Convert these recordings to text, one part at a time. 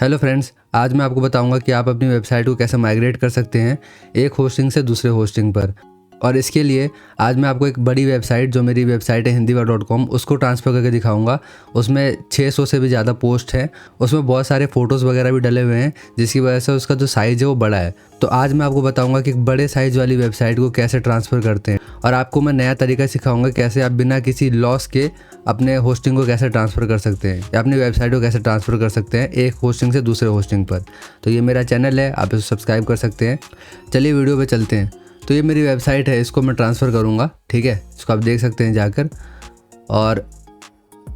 Hello friends, आज मैं आपको बताऊंगा कि आप अपनी वेबसाइट को कैसे माइग्रेट कर सकते हैं एक होस्टिंग से दूसरे होस्टिंग पर। और इसके लिए आज मैं आपको एक बड़ी वेबसाइट, जो मेरी वेबसाइट है hindiva.com, उसको ट्रांसफ़र करके दिखाऊंगा। उसमें 600 से भी ज़्यादा पोस्ट हैं, उसमें बहुत सारे फ़ोटोज़ वगैरह भी डले हुए हैं, जिसकी वजह से उसका जो साइज़ है वो बड़ा है। तो आज मैं आपको बताऊंगा कि एक बड़े साइज़ वाली वेबसाइट को कैसे ट्रांसफ़र करते हैं, और आपको मैं नया तरीका सिखाऊंगा कैसे आप बिना किसी लॉस के अपने होस्टिंग को कैसे ट्रांसफ़र कर सकते हैं या अपनी वेबसाइट को कैसे ट्रांसफ़र कर सकते हैं एक होस्टिंग से दूसरे होस्टिंग पर। तो ये मेरा चैनल है, आप इसे सब्सक्राइब कर सकते हैं। चलिए वीडियो पे चलते हैं। तो ये मेरी वेबसाइट है, इसको मैं ट्रांसफ़र करूँगा। ठीक है, इसको आप देख सकते हैं जाकर, और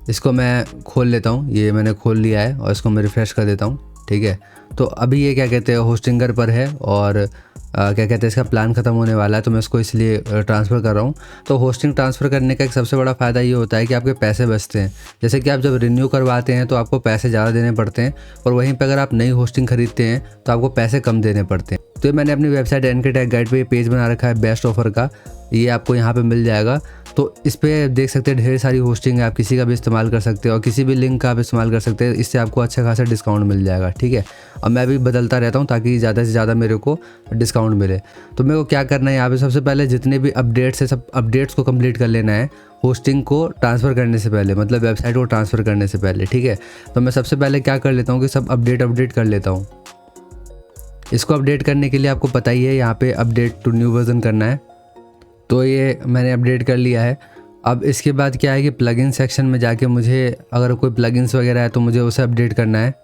इसको मैं खोल लेता हूँ। ये मैंने खोल लिया है और इसको मैं रिफ़्रेश कर देता हूँ। ठीक है, तो अभी ये क्या कहते हैं होस्टिंगर पर है, और क्या कहते हैं इसका प्लान ख़त्म होने वाला है, तो मैं इसको इसलिए ट्रांसफ़र कर रहा हूँ। तो होस्टिंग ट्रांसफ़र करने का एक सबसे बड़ा फ़ायदा ये होता है कि आपके पैसे बचते हैं। जैसे कि आप जब रिन्यू करवाते हैं तो आपको पैसे ज़्यादा देने पड़ते हैं, और वहीं पर अगर आप नई होस्टिंग खरीदते हैं तो आपको पैसे कम देने पड़ते हैं। तो मैंने अपनी वेबसाइट एनके टैग गाइड पे पेज बना रखा है बेस्ट ऑफर का, ये आपको यहाँ पे मिल जाएगा। तो इस पर देख सकते हैं ढेर सारी होस्टिंग है, आप किसी का भी इस्तेमाल कर सकते हैं और किसी भी लिंक का आप इस्तेमाल कर सकते हैं। इससे आपको अच्छा खासा डिस्काउंट मिल जाएगा। ठीक है, और मैं भी बदलता रहता हूँ ताकि ज़्यादा से ज़्यादा मेरे को डिस्काउंट मिले। तो मेरे को क्या करना है, यहाँ पे सबसे पहले जितने भी अपडेट्स है सब अपडेट्स को कंप्लीट कर लेना है होस्टिंग को ट्रांसफ़र करने से पहले, मतलब वेबसाइट को ट्रांसफ़र करने से पहले। ठीक है, तो मैं सबसे पहले क्या कर लेता हूँ कि सब अपडेट कर लेता हूँ। इसको अपडेट करने के लिए आपको पता ही है, यहाँ पे अपडेट टू न्यू वर्जन करना है। तो ये मैंने अपडेट कर लिया है। अब इसके बाद क्या है कि प्लगइन सेक्शन में जाके मुझे अगर कोई प्लगइन्स वगैरह है तो मुझे उसे अपडेट करना है।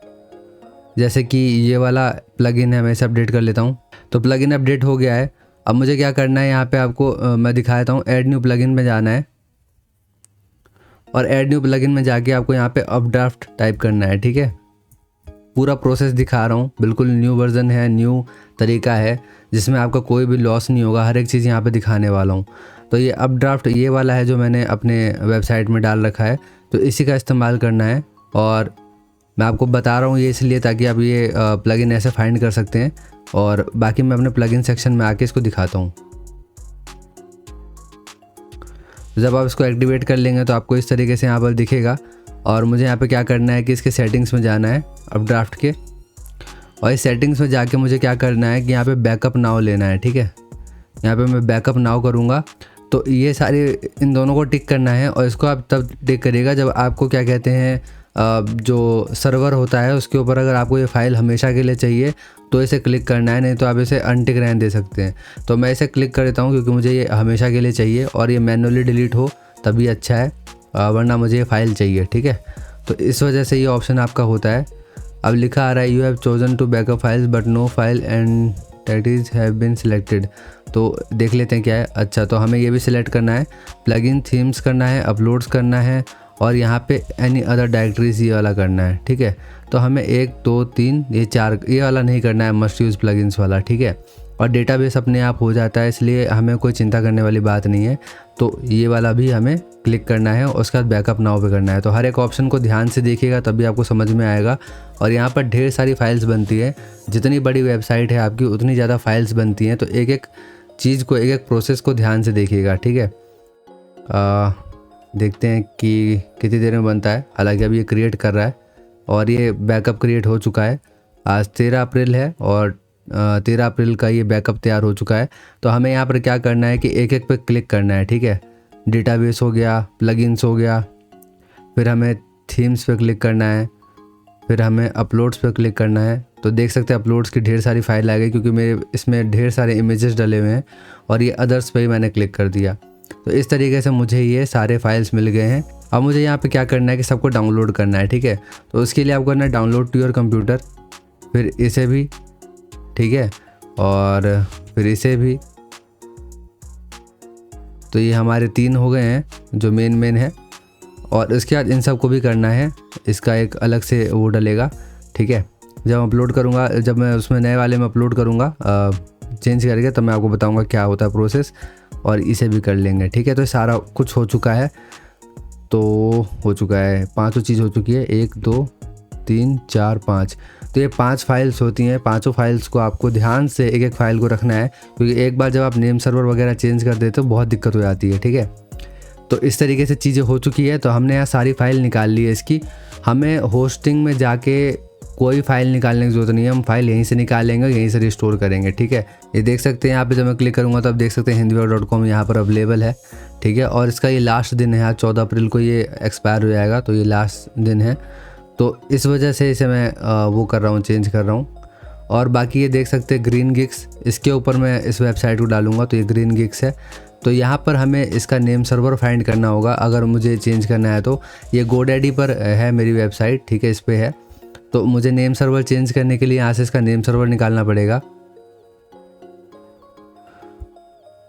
जैसे कि ये वाला प्लगइन है, मैं इसे अपडेट कर लेता हूँ। तो प्लगइन अपडेट हो गया है। अब मुझे क्या करना है, यहाँ पे आपको मैं दिखा देता हूँ। ऐड न्यू प्लगइन में जाना है, और ऐड न्यू प्लगइन में जाके आपको यहाँ पे अपड्राफ्ट टाइप करना है। ठीक है, पूरा प्रोसेस दिखा रहा हूँ, बिल्कुल न्यू वर्जन है, न्यू तरीका है जिसमें आपका कोई भी लॉस नहीं होगा। हर एक चीज़ यहाँ पे दिखाने वाला हूँ। तो ये अपड्राफ्ट ये वाला है जो मैंने अपने वेबसाइट में डाल रखा है, तो इसी का इस्तेमाल करना है। और मैं आपको बता रहा हूँ ये इसलिए ताकि आप ये प्लगइन ऐसे फाइंड कर सकते हैं, और बाकी मैं अपने प्लगइन सेक्शन में आके इसको दिखाता हूँ। जब आप इसको एक्टिवेट कर लेंगे तो आपको इस तरीके से यहाँ पर दिखेगा। और मुझे यहाँ पे क्या करना है कि इसके सेटिंग्स में जाना है, अपड्राफ्ट के, और इस सेटिंग्स में जाके मुझे क्या करना है कि यहाँ पे बैकअप नाउ लेना है। ठीक है, यहाँ पे मैं बैकअप नाउ करूँगा। तो ये सारे इन दोनों को टिक करना है, और इसको आप तब टिक करिएगा जब आपको क्या कहते हैं जो सर्वर होता है उसके ऊपर अगर आपको ये फ़ाइल हमेशा के लिए चाहिए तो इसे क्लिक करना है, नहीं तो आप इसे अनटिक रहने दे सकते हैं। तो मैं इसे क्लिक कर देता हूँ क्योंकि मुझे ये हमेशा के लिए चाहिए, और ये मैनुअली डिलीट हो तभी अच्छा है, वरना मुझे ये फ़ाइल चाहिए। ठीक है, तो इस वजह से ये ऑप्शन आपका होता है। अब लिखा आ रहा है you have chosen to back up files but no file and that have been selected. तो देख लेते हैं क्या है। अच्छा, तो हमें ये भी सिलेक्ट करना है, प्लगइन थीम्स करना है, अपलोड्स करना है, और यहाँ पे एनी अदर डायरेक्टरीज ये वाला करना है। ठीक है, तो हमें 1 2 3 ये 4 ये वाला नहीं करना है, मस्ट यूज़ प्लगइन्स वाला। ठीक है, और डेटाबेस अपने आप हो जाता है, इसलिए हमें कोई चिंता करने वाली बात नहीं है। तो ये वाला भी हमें क्लिक करना है, और उसके बाद बैकअप नाउ पे करना है। तो हर एक ऑप्शन को ध्यान से देखिएगा तभी आपको समझ में आएगा। और यहाँ पर ढेर सारी फाइल्स बनती है, जितनी बड़ी वेबसाइट है आपकी उतनी ज़्यादा फाइल्स बनती हैं। तो एक एक चीज़ को, एक एक प्रोसेस को ध्यान से देखिएगा। ठीक है, देखते हैं कि कितनी देर में बनता है। हालांकि अभी ये क्रिएट कर रहा है, और ये बैकअप क्रिएट हो चुका है। आज 13 अप्रैल है, और 13 अप्रैल का ये बैकअप तैयार हो चुका है। तो हमें यहाँ पर क्या करना है कि एक एक पे क्लिक करना है। ठीक है, डेटाबेस हो गया, प्लगइन्स हो गया, फिर हमें थीम्स पे क्लिक करना है, फिर हमें अपलोड्स पे क्लिक करना है। तो देख सकते हैं अपलोड्स की ढेर सारी फाइल आ गई, क्योंकि मेरे इसमें ढेर सारे इमेजेस डले हुए हैं, और ये अदर्स पे ही मैंने क्लिक कर दिया। तो इस तरीके से मुझे ये सारे फाइल्स मिल गए हैं। अब मुझे यहाँ पे क्या करना है कि सबको डाउनलोड करना है। ठीक है, तो उसके लिए आपको करना है डाउनलोड टू योर कंप्यूटर, फिर इसे भी, ठीक है, और फिर इसे भी। तो ये हमारे 3 हो गए हैं जो मेन है, और इसके बाद इन सब को भी करना है। इसका एक अलग से वो डलेगा। ठीक है, जब अपलोड करूँगा, जब मैं उसमें नए वाले में अपलोड करूँगा चेंज करके, तब मैं आपको बताऊँगा क्या होता है प्रोसेस, और इसे भी कर लेंगे। ठीक है, तो सारा कुछ हो चुका है। तो हो चुका है, 5 चीज़ हो चुकी है, 1 2 3 4 5। तो ये 5 फाइल्स होती हैं। 5 फाइल्स को आपको ध्यान से एक एक फ़ाइल को रखना है, क्योंकि एक बार जब आप नेम सर्वर वगैरह चेंज कर देते हो तो बहुत दिक्कत हो जाती है। ठीक है, तो इस तरीके से चीज़ें हो चुकी है। तो हमने यहाँ सारी फाइल निकाल ली है इसकी। हमें होस्टिंग में जाके कोई फाइल निकालने की ज़रूरत नहीं है, हम फाइल यहीं से निकालेंगे, यहीं से रिस्टोर करेंगे। ठीक है, ये देख सकते हैं यहाँ पे जब मैं क्लिक करूँगा तो आप देख सकते हैं hindiwar.com यहाँ पर अवेलेबल है। ठीक है, और इसका ये लास्ट दिन है, आज 14 अप्रैल को ये एक्सपायर हो जाएगा, तो ये लास्ट दिन है, तो इस वजह से इसे मैं वो कर रहा हूँ, चेंज कर रहा हूँ। और बाकी ये देख सकते हैं ग्रीन गिग्स, इसके ऊपर मैं इस वेबसाइट को डालूँगा तो ये ग्रीन गिग्स है। तो यहाँ पर हमें इसका नेम सर्वर फाइंड करना होगा अगर मुझे चेंज करना है तो। ये GoDaddy पर है मेरी वेबसाइट, ठीक है, इस पर है। तो मुझे नेम सर्वर चेंज करने के लिए यहाँ से इसका नेम सर्वर निकालना पड़ेगा,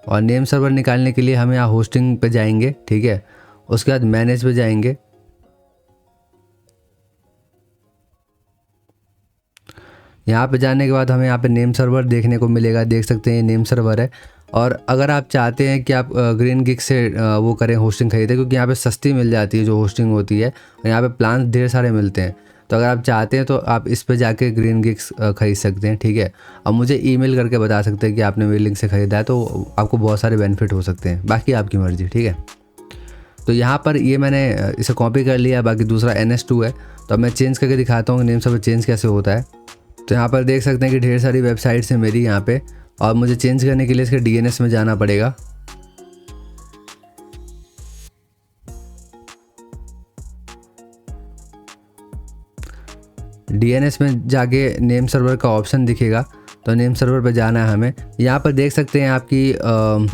और नेम सर्वर निकालने के लिए हम यहाँ होस्टिंग पे जाएंगे। ठीक है, उसके बाद मैनेज पे जाएंगे। यहाँ पे जाने के बाद हमें यहाँ पे नेम सर्वर देखने को मिलेगा, देख सकते हैं ये नेम सर्वर है। और अगर आप चाहते हैं कि आप ग्रीन गिग से वो करें, होस्टिंग खरीदें, क्योंकि यहाँ पे सस्ती मिल जाती है जो होस्टिंग होती है, और यहाँ पे प्लान ढेर सारे मिलते हैं, तो अगर आप चाहते हैं तो आप इस पे जाके ग्रीन गिग्स खरीद सकते हैं। ठीक है, अब मुझे ईमेल करके बता सकते हैं कि आपने मेरे लिंक से ख़रीदा है, तो आपको बहुत सारे बेनिफिट हो सकते हैं, बाकी आपकी मर्ज़ी। ठीक है, तो यहाँ पर ये मैंने इसे कॉपी कर लिया, बाकी दूसरा NS2 है, तो अब मैं चेंज करके दिखाता हूँ नेम सर्वर चेंज कैसे होता है। तो यहाँ पर देख सकते हैं कि ढेर सारी वेबसाइट्स हैं मेरी यहाँ पे, और मुझे चेंज करने के लिए इसके DNS में जाना पड़ेगा। DNS में जाके नेम सर्वर का ऑप्शन दिखेगा, तो नेम सर्वर पे जाना है हमें। यहाँ पर देख सकते हैं आपकी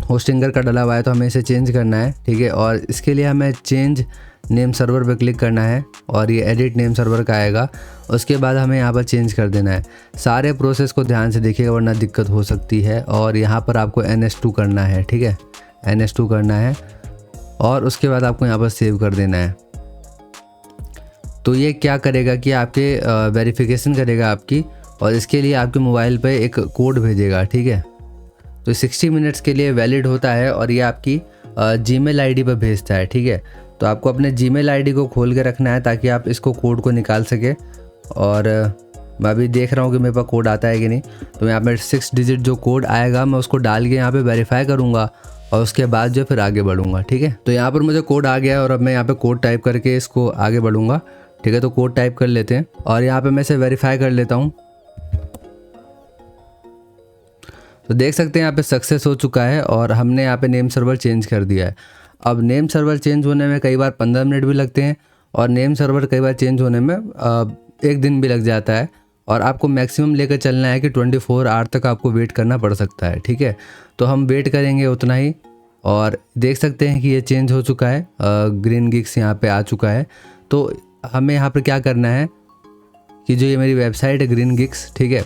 होस्टिंगर का डला हुआ है, तो हमें इसे चेंज करना है। ठीक है, और इसके लिए हमें चेंज नेम सर्वर पे क्लिक करना है, और ये एडिट नेम सर्वर का आएगा। उसके बाद हमें यहाँ पर चेंज कर देना है। सारे प्रोसेस को ध्यान से देखिएगा वरना दिक्कत हो सकती है। और यहाँ पर आपको NS2 करना है। ठीक है, NS2 करना है, और उसके बाद आपको यहाँ पर सेव कर देना है। तो ये क्या करेगा कि आपके वेरिफिकेशन करेगा आपकी, और इसके लिए आपके मोबाइल पे एक कोड भेजेगा। ठीक है, तो 60 मिनट्स के लिए वैलिड होता है, और ये आपकी Gmail ID पर भेजता है। ठीक है, तो आपको अपने Gmail ID को खोल के रखना है ताकि आप इसको कोड को निकाल सके। और मैं अभी देख रहा हूँ कि मेरे पास कोड आता है कि नहीं, तो यहाँ पर 6 डिजिट जो कोड आएगा मैं उसको डाल के यहाँ पे वेरीफाई करूँगा, और उसके बाद जो फिर आगे बढ़ूँगा। ठीक है, तो यहाँ पर मुझे कोड आ गया, और अब मैं यहाँ पे कोड टाइप करके इसको आगे बढ़ूँगा। ठीक है, तो कोड टाइप कर लेते हैं, और यहाँ पे मैं इसे वेरीफाई कर लेता हूँ। तो देख सकते हैं यहाँ पे सक्सेस हो चुका है, और हमने यहाँ पे नेम सर्वर चेंज कर दिया है। अब नेम सर्वर चेंज होने में कई बार 15 मिनट भी लगते हैं, और नेम सर्वर कई बार चेंज होने में 1 दिन भी लग जाता है, और आपको मैक्सिमम लेकर चलना है कि 24 आवर तक आपको वेट करना पड़ सकता है। ठीक है, तो हम वेट करेंगे उतना ही, और देख सकते हैं कि ये चेंज हो चुका है, ग्रीन गिग्स यहाँ पे आ चुका है। तो हमें यहाँ पर क्या करना है कि जो ये मेरी वेबसाइट है ग्रीन गिग्स, ठीक है,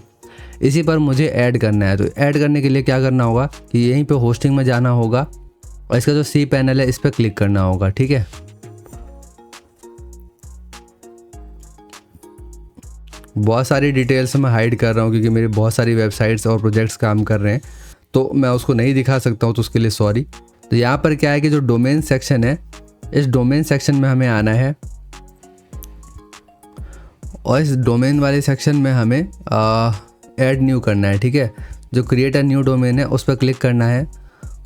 इसी पर मुझे ऐड करना है। तो ऐड करने के लिए क्या करना होगा कि यहीं पे होस्टिंग में जाना होगा, और इसका जो cPanel है इस पर क्लिक करना होगा। ठीक है, बहुत सारी डिटेल्स मैं हाइड कर रहा हूँ क्योंकि मेरी बहुत सारी वेबसाइट्स और प्रोजेक्ट्स काम कर रहे हैं, तो मैं उसको नहीं दिखा सकता हूँ, तो उसके लिए सॉरी। तो यहाँ पर क्या है कि जो डोमेन सेक्शन है, इस डोमेन सेक्शन में हमें आना है, और इस डोमेन वाले सेक्शन में हमें ऐड न्यू करना है। ठीक है, जो क्रिएट अ न्यू डोमेन है उस पर क्लिक करना है,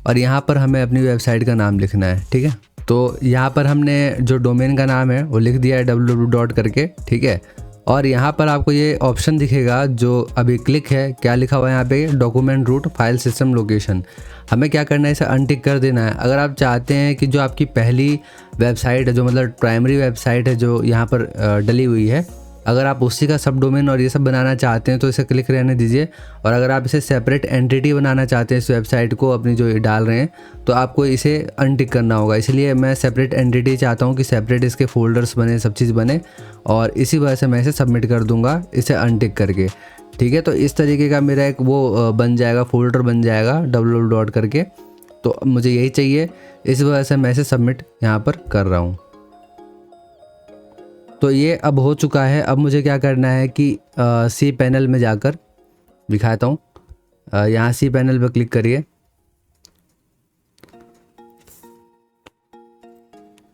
और यहाँ पर हमें अपनी वेबसाइट का नाम लिखना है। ठीक है, तो यहाँ पर हमने जो डोमेन का नाम है वो लिख दिया है www. करके। ठीक है, और यहाँ पर आपको ये ऑप्शन दिखेगा जो अभी क्लिक है, क्या लिखा हुआ है यहाँ पे, document root file system location. हमें क्या करना है, इसे अनटिक कर देना है। अगर आप चाहते हैं कि जो आपकी पहली वेबसाइट है, जो मतलब प्राइमरी वेबसाइट है जो यहाँ पर डली हुई है, अगर आप उसी का सब डोमेन और ये सब बनाना चाहते हैं तो इसे क्लिक रहने दीजिए। और अगर आप इसे सेपरेट एंटिटी बनाना चाहते हैं इस वेबसाइट को अपनी जो ये डाल रहे हैं, तो आपको इसे अनटिक करना होगा। इसलिए मैं सेपरेट एंटिटी चाहता हूँ कि सेपरेट इसके फोल्डर्स बने, सब चीज़ बने, और इसी वजह से मैं इसे सबमिट कर दूँगा इसे अनटिक करके। ठीक है, तो इस तरीके का मेरा एक वो बन जाएगा, फोल्डर बन जाएगा www. करके। तो मुझे यही चाहिए, इस वजह से मैं इसे सबमिट यहाँ पर कर रहा हूँ। तो ये अब हो चुका है। अब मुझे क्या करना है कि cPanel में जाकर दिखाता हूँ। यहाँ cPanel पर क्लिक करिए,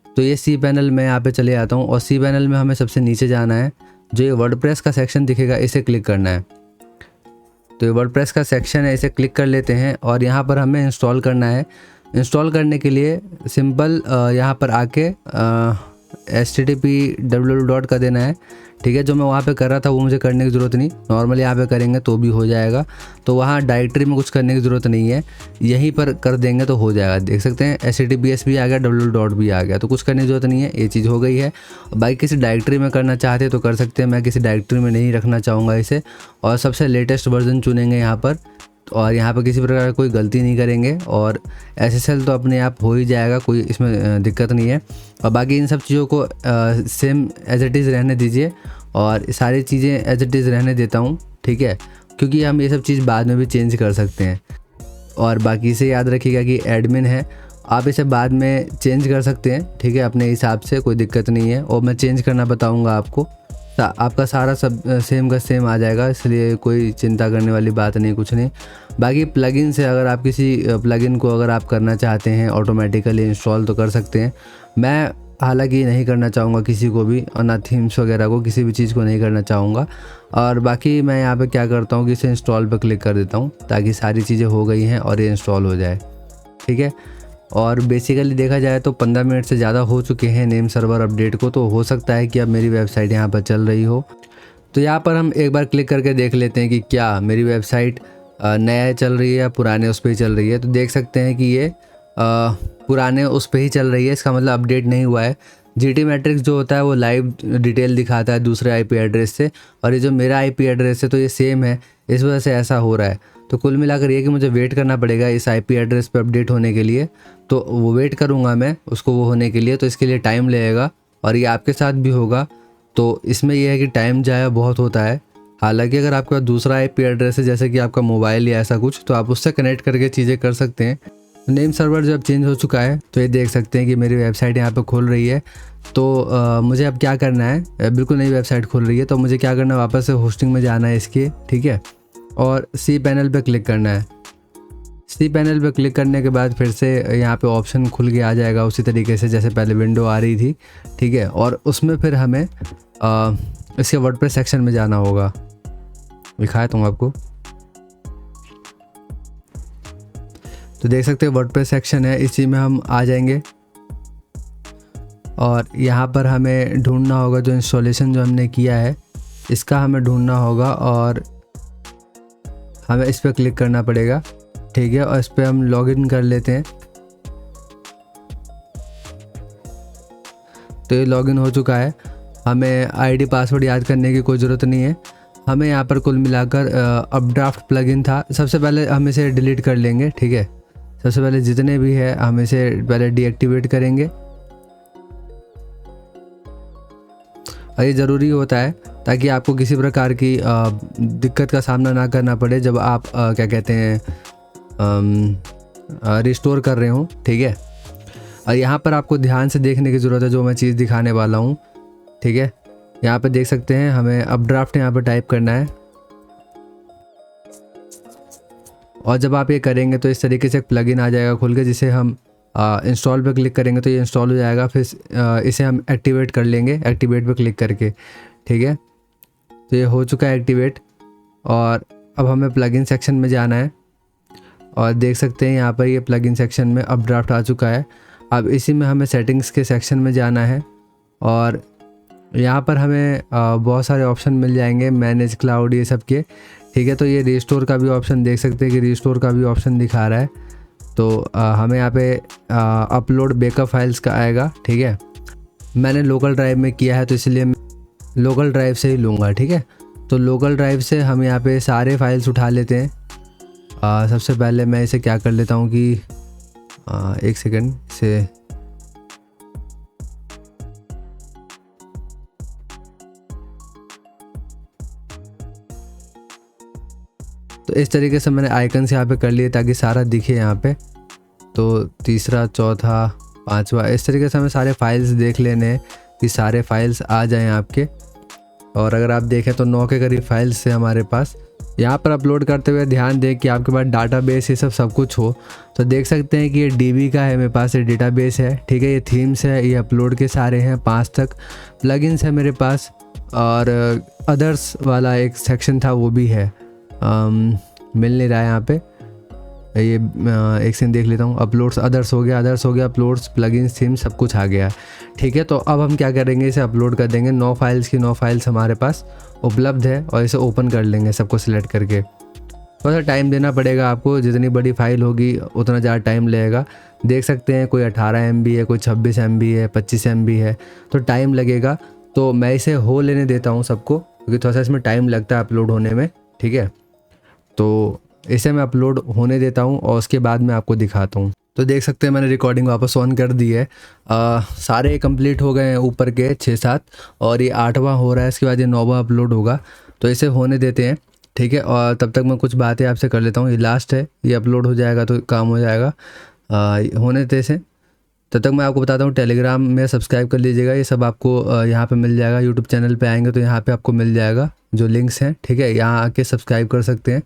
तो ये cPanel में यहाँ पे चले आता हूँ, और cPanel में हमें सबसे नीचे जाना है, जो ये वर्डप्रेस का सेक्शन दिखेगा इसे क्लिक करना है। तो ये वर्डप्रेस का सेक्शन है, इसे क्लिक कर लेते हैं, और यहाँ पर हमें इंस्टॉल करना है। इंस्टॉल करने के लिए सिंपल यहाँ पर आके http का देना है, ठीक है। जो मैं वहाँ पे कर रहा था वो मुझे करने की ज़रूरत नहीं, नॉर्मली यहाँ पे करेंगे तो भी हो जाएगा। तो वहाँ डायरेक्टरी में कुछ करने की ज़रूरत नहीं है, यहीं पर कर देंगे तो हो जाएगा। देख सकते हैं https भी आ गया, भी आ गया, तो कुछ करने की ज़रूरत नहीं है, ये चीज़ हो गई है। बाकी किसी डायरेक्टरी में करना चाहते तो कर सकते हैं, मैं किसी डायरेक्टरी में नहीं रखना चाहूँगा इसे। और सबसे लेटेस्ट वर्जन चुनेंगे यहाँ पर, और यहाँ पर किसी प्रकार की कोई गलती नहीं करेंगे। और SSL तो अपने आप हो ही जाएगा, कोई इसमें दिक्कत नहीं है। और बाकी इन सब चीज़ों को सेम एज इट इज़ रहने दीजिए, और सारी चीज़ें एज इट इज़ रहने देता हूँ, ठीक है, क्योंकि हम ये सब चीज़ बाद में भी चेंज कर सकते हैं। और बाकी इसे याद रखिएगा कि एडमिन है, आप इसे बाद में चेंज कर सकते हैं, ठीक है, अपने हिसाब से, कोई दिक्कत नहीं है। और मैं चेंज करना बताऊँगा आपको, आपका सारा सब सेम का सेम आ जाएगा, इसलिए कोई चिंता करने वाली बात नहीं, कुछ नहीं। बाकी प्लगइन से अगर आप किसी प्लगइन को अगर आप करना चाहते हैं ऑटोमेटिकली इंस्टॉल तो कर सकते हैं। मैं हालांकि नहीं करना चाहूँगा किसी को भी, और ना थीम्स वगैरह को, किसी भी चीज़ को नहीं करना चाहूँगा। और बाकी मैं यहाँ पे क्या करता हूँ कि इसे इंस्टॉल पर क्लिक कर देता हूँ, ताकि सारी चीज़ें हो गई हैं और ये इंस्टॉल हो जाए, ठीक है। और बेसिकली देखा जाए तो 15 मिनट से ज़्यादा हो चुके हैं नेम सर्वर अपडेट को, तो हो सकता है कि अब मेरी वेबसाइट यहाँ पर चल रही हो। तो यहाँ पर हम एक बार क्लिक करके देख लेते हैं कि क्या मेरी वेबसाइट नया चल रही है या पुराने उस पर ही चल रही है। तो देख सकते हैं कि ये पुराने उस पर ही चल रही है, इसका मतलब अपडेट नहीं हुआ है। GT मैट्रिक्स जो होता है वो लाइव डिटेल दिखाता है दूसरे IP एड्रेस से, और ये जो मेरा IP एड्रेस है तो ये सेम है, इस वजह से ऐसा हो रहा है। तो कुल मिलाकर ये कि मुझे वेट करना पड़ेगा इस IP एड्रेस पे अपडेट होने के लिए, तो वो वेट करूँगा मैं उसको वो होने के लिए, तो इसके लिए टाइम लगेगा। और ये आपके साथ भी होगा, तो इसमें यह है कि टाइम ज़ाया बहुत होता है। हालांकि अगर आपके पास दूसरा IP एड्रेस है, जैसे कि आपका मोबाइल या ऐसा कुछ, तो आप उससे कनेक्ट करके चीज़ें कर सकते हैं। नेम सर्वर जब चेंज हो चुका है तो ये देख सकते हैं कि मेरी वेबसाइट यहाँ पे खोल रही है। तो मुझे अब क्या करना है, बिल्कुल नई वेबसाइट खोल रही है, तो मुझे क्या करना है, वापस से होस्टिंग में जाना है इसके, ठीक है, और cPanel पे क्लिक करना है। cPanel पे क्लिक करने के बाद फिर से यहाँ पे ऑप्शन खुल के आ जाएगा उसी तरीके से जैसे पहले विंडो आ रही थी, ठीक है। और उसमें फिर हमें इसके वर्डप्रेस सेक्शन में जाना होगा, दिखाया तुम आपको। तो देख सकते हैं वर्डप्रेस सेक्शन है, इसी में हम आ जाएंगे। और यहाँ पर हमें ढूंढना होगा जो इंस्टॉलेशन जो हमने किया है इसका हमें ढूंढना होगा, और हमें इस पर क्लिक करना पड़ेगा, ठीक है। और इस पर हम लॉगिन कर लेते हैं। तो ये लॉगिन हो चुका है, हमें ID पासवर्ड याद करने की कोई ज़रूरत नहीं है। हमें यहाँ पर कुल मिलाकर अपड्राफ्ट प्लगइन था, सबसे पहले हम इसे डिलीट कर लेंगे, ठीक है। सबसे पहले जितने भी है हम इसे पहले डीएक्टिवेट करेंगे, और ये ज़रूरी होता है ताकि आपको किसी प्रकार की दिक्कत का सामना ना करना पड़े जब आप क्या कहते हैं रिस्टोर कर रहे हो, ठीक है। और यहाँ पर आपको ध्यान से देखने की ज़रूरत है जो मैं चीज़ दिखाने वाला हूँ, ठीक है। यहाँ पे देख सकते हैं हमें अपड्राफ्ट यहाँ पे टाइप करना है, और जब आप ये करेंगे तो इस तरीके से एक प्लगइन आ जाएगा खुल के, जिसे हम इंस्टॉल पे क्लिक करेंगे तो ये इंस्टॉल हो जाएगा। फिर इसे हम एक्टिवेट कर लेंगे, एक्टिवेट पे क्लिक करके, ठीक है। तो ये हो चुका है एक्टिवेट, और अब हमें प्लगइन सेक्शन में जाना है, और देख सकते हैं यहाँ पर ये प्लगइन सेक्शन में अपड्राफ्ट आ चुका है। अब इसी में हमें सेटिंग्स के सेक्शन में जाना है, और यहाँ पर हमें बहुत सारे ऑप्शन मिल जाएंगे, मैनेज क्लाउड ये सब के, ठीक है। तो ये रिस्टोर का भी ऑप्शन देख सकते हैं कि रिस्टोर का भी ऑप्शन दिखा रहा है। तो हमें यहाँ पे अपलोड बैकअप फाइल्स का आएगा, ठीक है। मैंने लोकल ड्राइव में किया है तो इसलिए लोकल ड्राइव से ही लूँगा, ठीक है। तो लोकल ड्राइव से हम यहाँ पे सारे फाइल्स उठा लेते हैं। सबसे पहले मैं इसे क्या कर लेता हूँ कि एक सेकंड से तो इस तरीके से मैंने आइकन से यहाँ पे कर लिए ताकि सारा दिखे यहाँ पे। तो तीसरा, चौथा, पांचवा, इस तरीके से हमें सारे फाइल्स देख लेने हैं कि सारे फाइल्स आ जाएं आपके। और अगर आप देखें तो 9 के करीब फाइल्स है हमारे पास। यहाँ पर अपलोड करते हुए ध्यान दें कि आपके पास डाटाबेस ये सब कुछ हो। तो देख सकते हैं कि ये DB का है मेरे पास, ये डेटाबेस है, ठीक है। ये थीम्स है, ये अपलोड के सारे हैं 5 तक। प्लगइन्स है मेरे पास, और अदर्स वाला एक सेक्शन था वो भी है, मिल नहीं रहा है यहाँ पे। ये एक सेकंड देख लेता हूँ। अपलोड्स, अदर्स हो गया, अपलोड्स, प्लगइन्स, थीम्स सब कुछ आ गया, ठीक है, तो अब हम क्या करेंगे, इसे अपलोड कर देंगे। 9 फाइल्स की 9 फाइल्स हमारे पास उपलब्ध है और इसे ओपन कर लेंगे सबको सिलेक्ट करके। थोड़ा सा टाइम देना पड़ेगा आपको, जितनी बड़ी फाइल होगी उतना ज़्यादा टाइम लगेगा। देख सकते हैं कोई 18 MB है, कोई 26 MB है, 25 MB है, तो टाइम लगेगा। तो मैं इसे हो लेने देता हूँ सबको, क्योंकि थोड़ा सा इसमें टाइम लगता है अपलोड होने में। ठीक है, तो इसे मैं अपलोड होने देता हूँ और उसके बाद मैं आपको दिखाता हूँ। तो देख सकते हैं मैंने रिकॉर्डिंग वापस ऑन कर दी है। सारे कंप्लीट हो गए हैं ऊपर के 6-7, और ये 8वां हो रहा है, इसके बाद ये 9वां अपलोड होगा। तो इसे होने देते हैं। ठीक है, और तब तक मैं कुछ बातें आपसे कर लेता हूँ। ये लास्ट है, ये अपलोड हो जाएगा तो काम हो जाएगा। होने देते इसे। तब तक मैं आपको बताता हूँ, टेलीग्राम में सब्सक्राइब कर लीजिएगा। ये सब आपको यहाँ पे मिल जाएगा। यूट्यूब चैनल पे आएंगे तो यहाँ पे आपको मिल जाएगा जो लिंक्स हैं। ठीक है, यहाँ आके सब्सक्राइब कर सकते हैं।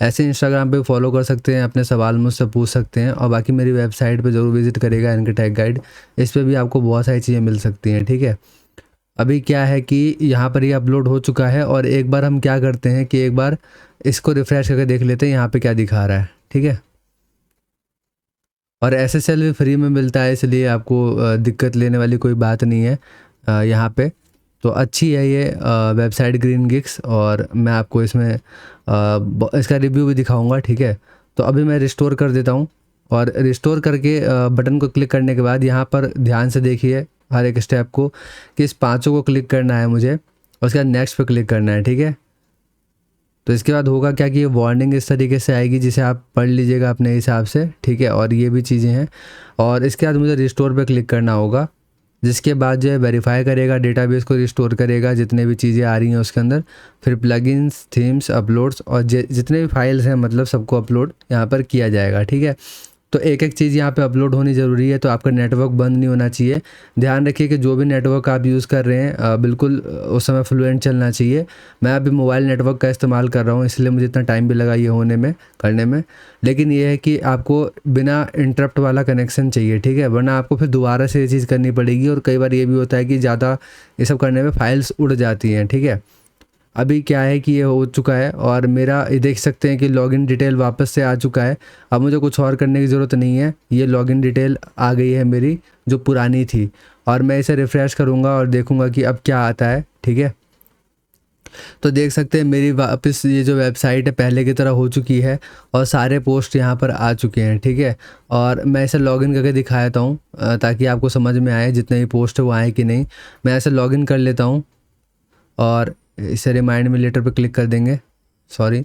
ऐसे इंस्टाग्राम पे फॉलो कर सकते हैं, अपने सवाल मुझसे पूछ सकते हैं। और बाकी मेरी वेबसाइट पे ज़रूर विजिट करेगा, एनके टेक गाइड। इस पर भी आपको बहुत सारी चीज़ें मिल सकती हैं। ठीक है, अभी क्या है कि यहाँ पर ये अपलोड हो चुका है, और एक बार हम क्या करते हैं कि एक बार इसको रिफ़्रेश करके देख लेते हैं यहाँ पे क्या दिखा रहा है। ठीक है, और SSL भी फ्री में मिलता है, इसलिए आपको दिक्कत लेने वाली कोई बात नहीं है यहाँ पे। तो अच्छी है ये वेबसाइट ग्रीन गिग्स, और मैं आपको इसमें इसका रिव्यू भी दिखाऊंगा। ठीक है, तो अभी मैं रिस्टोर कर देता हूँ, और रिस्टोर करके बटन को क्लिक करने के बाद यहाँ पर ध्यान से देखिए हर एक स्टेप को, कि इस 5 को क्लिक करना है मुझे, और उसके बाद नेक्स्ट पे क्लिक करना है। ठीक है, तो इसके बाद होगा क्या कि ये वार्निंग इस तरीके से आएगी, जिसे आप पढ़ लीजिएगा अपने हिसाब से। ठीक है, और ये भी चीज़ें हैं। और इसके बाद मुझे रिस्टोर पे क्लिक करना होगा, जिसके बाद जो है वेरीफाई करेगा, डेटाबेस को रिस्टोर करेगा, जितने भी चीज़ें आ रही हैं उसके अंदर। फिर प्लगइन्स, थीम्स, अपलोड्स, और जितने भी फाइल्स हैं मतलब सबको अपलोड यहाँ पर किया जाएगा। ठीक है, तो एक एक चीज़ यहाँ पे अपलोड होनी ज़रूरी है। तो आपका नेटवर्क बंद नहीं होना चाहिए। ध्यान रखिए कि जो भी नेटवर्क आप यूज़ कर रहे हैं बिल्कुल उस समय फ्लुएंट चलना चाहिए। मैं अभी मोबाइल नेटवर्क का इस्तेमाल कर रहा हूँ, इसलिए मुझे इतना टाइम भी लगा ये होने में, करने में। लेकिन ये है कि आपको बिना इंटरप्ट वाला कनेक्शन चाहिए। ठीक है, वरना आपको फिर दोबारा से ये चीज़ करनी पड़ेगी। और कई बार ये भी होता है कि ज़्यादा ये सब करने में फाइल्स उड़ जाती हैं। ठीक है, अभी क्या है कि ये हो चुका है, और मेरा ये देख सकते हैं कि लॉगिन डिटेल वापस से आ चुका है। अब मुझे कुछ और करने की ज़रूरत नहीं है, ये लॉगिन डिटेल आ गई है मेरी जो पुरानी थी। और मैं इसे रिफ़्रेश करूँगा और देखूँगा कि अब क्या आता है। ठीक है, तो देख सकते हैं मेरी वापस ये जो वेबसाइट है पहले की तरह हो चुकी है, और सारे पोस्ट यहाँ पर आ चुके हैं। ठीक है, और मैं इसे लॉगिन करके दिखा देता हूँ ताकि आपको समझ में आए जितने भी पोस्ट है वो आए कि नहीं। मैं ऐसे लॉगिन कर लेता हूँ, और इसे रिमाइंड मी लेटर पे क्लिक कर देंगे। सॉरी।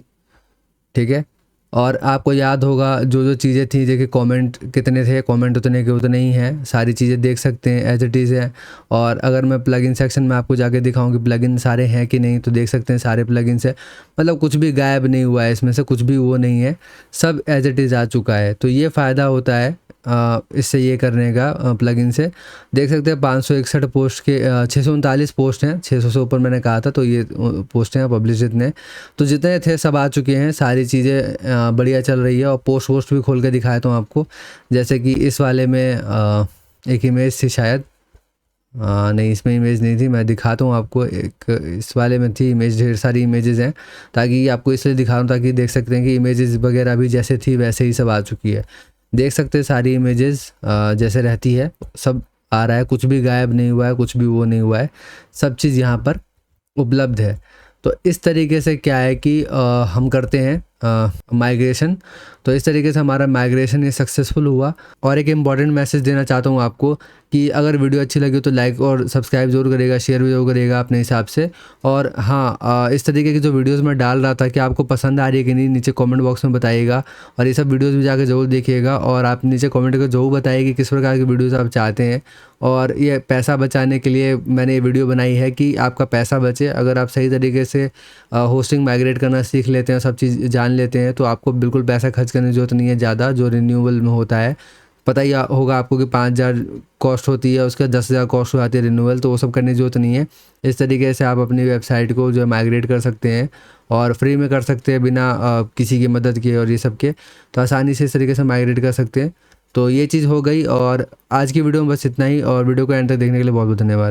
ठीक है, और आपको याद होगा जो जो चीज़ें थी, देखिए कमेंट कितने थे, कमेंट उतने के उतने ही हैं, सारी चीज़ें देख सकते हैं एज इट इज़ है। और अगर मैं प्लगइन सेक्शन में आपको जाके दिखाऊं कि प्लगइन सारे हैं कि नहीं, तो देख सकते हैं सारे प्लगइन्स है, मतलब कुछ भी गायब नहीं हुआ है इसमें से, कुछ भी वो नहीं है, सब एज इट इज़ आ चुका है। तो ये फ़ायदा होता है इससे, ये करने का प्लगइन से। देख सकते हैं 561 पोस्ट के 639 पोस्ट हैं, 600 से ऊपर मैंने कहा था, तो ये पोस्ट हैं पब्लिश जितने, तो जितने थे सब आ चुके हैं। सारी चीज़ें बढ़िया चल रही है। और पोस्ट वोस्ट भी खोल के दिखाया था आपको, जैसे कि इस वाले में एक इमेज थी शायद, नहीं इसमें इमेज नहीं थी, मैं दिखाता हूँ आपको। एक इस वाले में थी इमेज, ढेर सारी इमेजेस हैं, ताकि आपको इसलिए दिखा रहा हूँ ताकि देख सकते हैं कि इमेजेस वगैरह भी जैसे थी वैसे ही सब आ चुकी है। देख सकते हैं सारी इमेजेस जैसे रहती है सब आ रहा है, कुछ भी गायब नहीं हुआ है, कुछ भी वो नहीं हुआ है, सब चीज़ यहाँ पर उपलब्ध है। तो इस तरीके से क्या है कि हम करते हैं माइग्रेशन। तो इस तरीके से हमारा माइग्रेशन ये सक्सेसफुल हुआ। और एक इम्पॉर्टेंट मैसेज देना चाहता हूँ आपको कि अगर वीडियो अच्छी लगी तो लाइक और सब्सक्राइब जरूर करेगा, शेयर भी जरूर करेगा अपने हिसाब से। और हाँ, इस तरीके की जो वीडियोस मैं डाल रहा था कि आपको पसंद आ रही है कि नहीं, नीचे कमेंट बॉक्स में बताइएगा। और ये सब वीडियोस भी जाकर ज़रूर देखिएगा, और आप नीचे कमेंट करके ज़रूर बताइए कि किस प्रकार की वीडियोज़ आप चाहते हैं। और ये पैसा बचाने के लिए मैंने ये वीडियो बनाई है कि आपका पैसा बचे। अगर आप सही तरीके से होस्टिंग माइग्रेट करना सीख लेते हैं, सब चीज़ जान लेते हैं, तो आपको बिल्कुल पैसा खर्च करने की ज़रूरत नहीं है ज़्यादा, जो रिन्यूएबल में होता है। पता ही होगा आपको कि 5,000 कॉस्ट होती है, उसके 10,000 कॉस्ट हो जाती है रिन्यूअल, तो वो सब करने की ज़रूरत नहीं है। इस तरीके से आप अपनी वेबसाइट को जो है माइग्रेट कर सकते हैं, और फ्री में कर सकते हैं बिना किसी की मदद के और ये सब के। तो आसानी से इस तरीके से माइग्रेट कर सकते हैं। तो ये चीज़ हो गई, और आज की वीडियो में बस इतना ही। और वीडियो को एंड तक देखने के लिए बहुत बहुत धन्यवाद।